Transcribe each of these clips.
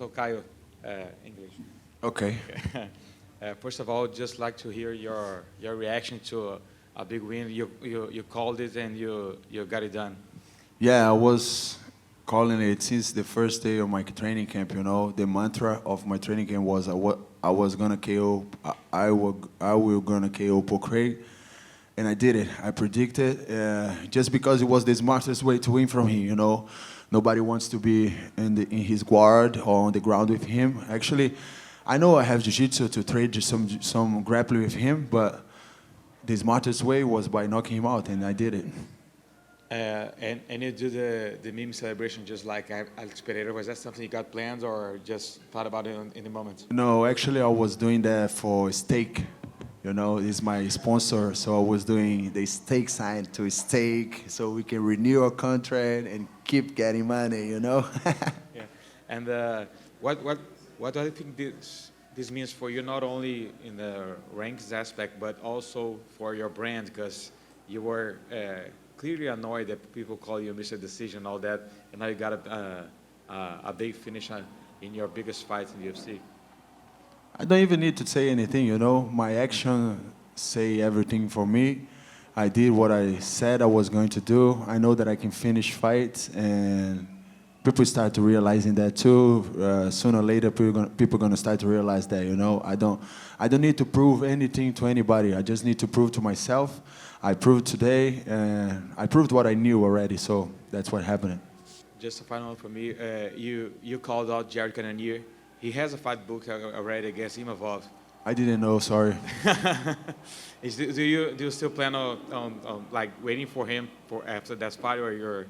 So Caio, English. Okay. First of all, just like to hear your reaction to a big win. You called it and you got it done. Yeah, I was calling it since the first day of my training camp. You know, the mantra of my training camp was I was gonna KO. I will gonna KO Paul Craig, and I did it. I predicted just because it was the smartest way to win from him. You know, nobody wants to be in his guard or on the ground with him. Actually, I know I have jiu-jitsu to trade some grappling with him, but the smartest way was by knocking him out, and I did it. And you do the meme celebration just like Alex Pereira. Was that something you got planned or just thought about it in the moment? No, actually, I was doing that for steak. You know, it's my sponsor, so I was doing the steak sign to steak, so we can renew our contract and keep getting money. You know. Yeah. And what do you think this means for you, not only in the ranks aspect, but also for your brand, because you were clearly annoyed that people call you Mr. Decision, all that, and now you got a big finish in your biggest fight in the UFC. I don't even need to say anything, you know. My action say everything for me. I did what I said I was going to do. I know that I can finish fights, and people start to realizing that too. Sooner or later, people gonna start to realize that, you know. I don't need to prove anything to anybody. I just need to prove to myself. I proved today, and I proved what I knew already. So that's what happened. Just a final one for me. You called out Jared Cannonier. He has a fight booked already against Imavov. I didn't know. Sorry. Do you still plan on like waiting for him for after that fight, or you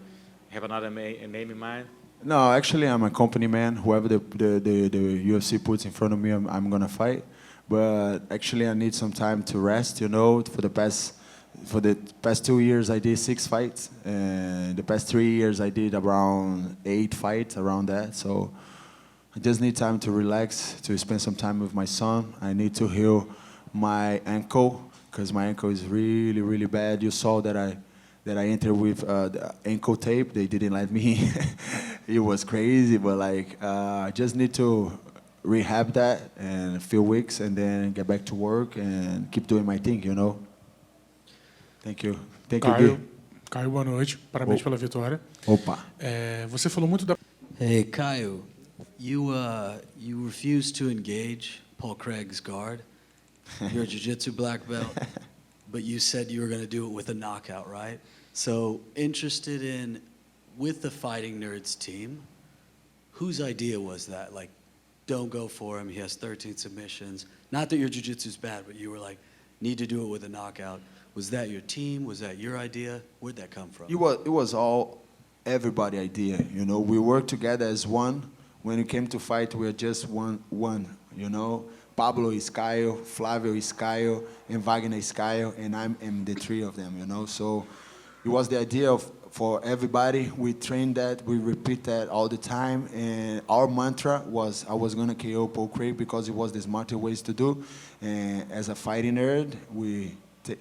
have another name in mind? No, actually, I'm a company man. Whoever the UFC puts in front of me, I'm gonna fight. But actually, I need some time to rest. You know, for the past 2 years, I did 6 fights, and the past 3 years, I did around 8 fights, around that. So I just need time to relax, to spend some time with my son. I need to heal my ankle, because my ankle is really, really bad. You saw that I entered with the ankle tape. They didn't let me. It was crazy, but like I just need to rehab that in a few weeks and then get back to work and keep doing my thing, you know. Thank you. Thank you, Caio, Gui. Caio, boa noite. Parabéns pela vitória. Opa. Você falou muito da... Hey, Caio, you refused to engage Paul Craig's guard. You're a jiu-jitsu black belt, but you said you were going to do it with a knockout, right? So interested in, with the Fighting Nerds team, whose idea was that? Like, don't go for him. He has 13 submissions. Not that your jiu-jitsu's bad, but you were like, need to do it with a knockout. Was that your team? Was that your idea? Where'd that come from? It was all everybody idea, you know. We worked together as one. When it came to fight, we were just one, you know. Pablo is Caio, Flavio is Caio, and Wagner is Caio, and I'm the 3 of them, you know. So it was the idea for everybody. We trained that, we repeat that all the time, and our mantra was I was gonna KO Paul Craig because it was the smarter ways to do. And as a fighting nerd, we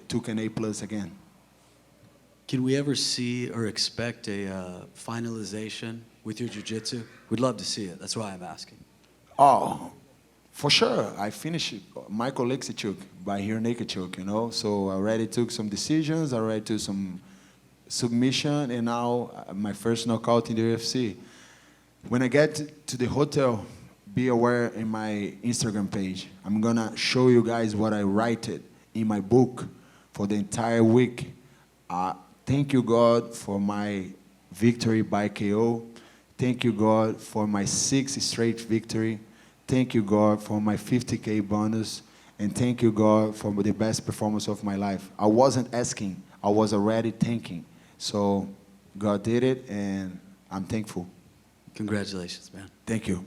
took an A+ again. Can we ever see or expect a finalization with your jiu-jitsu? We'd love to see it. That's why I'm asking. Oh, for sure. I finished Michael Lexichuk by Here Naked Choke, you know. So I already took some decisions, I already took some submission, and now my first knockout in the UFC. When I get to the hotel, be aware in my Instagram page. I'm gonna show you guys what I write it in my book for the entire week. Thank you, God, for my victory by KO. Thank you, God, for my 6th straight victory. Thank you, God, for my 50K bonus. And thank you, God, for the best performance of my life. I wasn't asking. I was already thinking. So God did it, and I'm thankful. Congratulations, man. Thank you.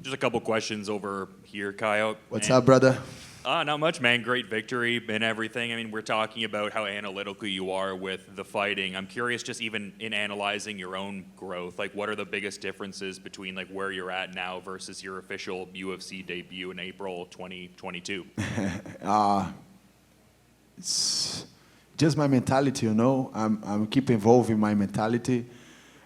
Just a couple questions over here, Caio. What's up, brother? Not much, man. Great victory and everything. I mean, we're talking about how analytical you are with the fighting. I'm curious, just even in analyzing your own growth, like what are the biggest differences between like where you're at now versus your official UFC debut in April 2022? It's just my mentality, you know. I'm keep evolving my mentality.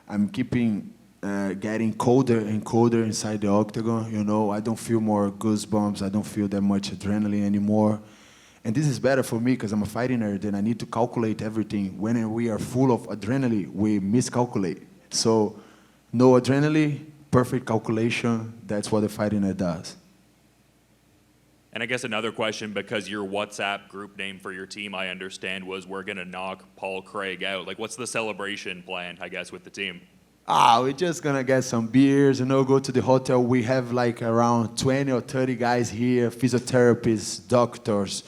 I'm keeping getting colder and colder inside the octagon. You know, I don't feel more goosebumps. I don't feel that much adrenaline anymore. And this is better for me because I'm a fighting nerd and I need to calculate everything. When we are full of adrenaline, we miscalculate. So no adrenaline, perfect calculation. That's what the fighting nerd does. And I guess another question, because your WhatsApp group name for your team, I understand, was "We're gonna knock Paul Craig out." Like, what's the celebration plan, I guess, with the team? We're just gonna get some beers, you know, go to the hotel. We have like around 20 or 30 guys here, physiotherapists, doctors,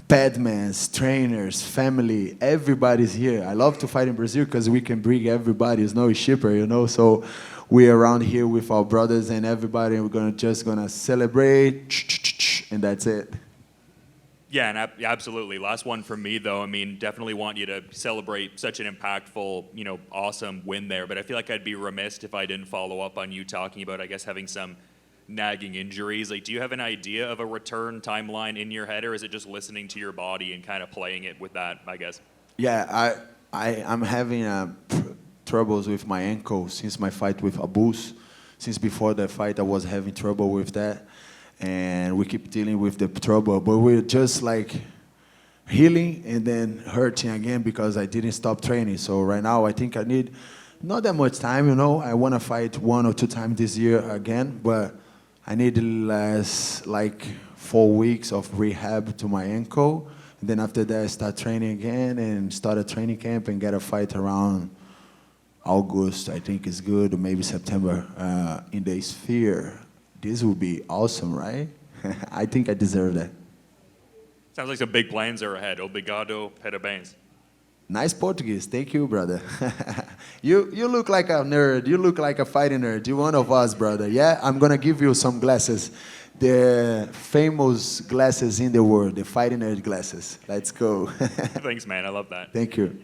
padmans, trainers, family, everybody's here. I love to fight in Brazil because we can bring everybody. It's no cheaper, you know, so we're around here with our brothers and everybody, and we're just gonna celebrate, and that's it. Yeah, and absolutely. Last one from me, though. I mean, definitely want you to celebrate such an impactful, awesome win there. But I feel like I'd be remiss if I didn't follow up on you talking about, I guess, having some nagging injuries. Like, do you have an idea of a return timeline in your head, or is it just listening to your body and kind of playing it with that, I guess? Yeah, I'm having troubles with my ankle since my fight with Abus. Since before the fight, I was having trouble with that. And we keep dealing with the trouble, but we're just like healing and then hurting again because I didn't stop training. So right now I think I need not that much time, you know. I want to fight 1 or 2 times this year again, but I need less like 4 weeks of rehab to my ankle. And then after that I start training again and start a training camp and get a fight around August, I think is good, or maybe September in the Sphere. This would be awesome, right? I think I deserve that. Sounds like some big plans are ahead. Obrigado, parabéns. Nice Portuguese. Thank you, brother. You look like a nerd. You look like a fighting nerd. You're one of us, brother. Yeah? I'm going to give you some glasses. The famous glasses in the world. The fighting nerd glasses. Let's go. Thanks, man. I love that. Thank you.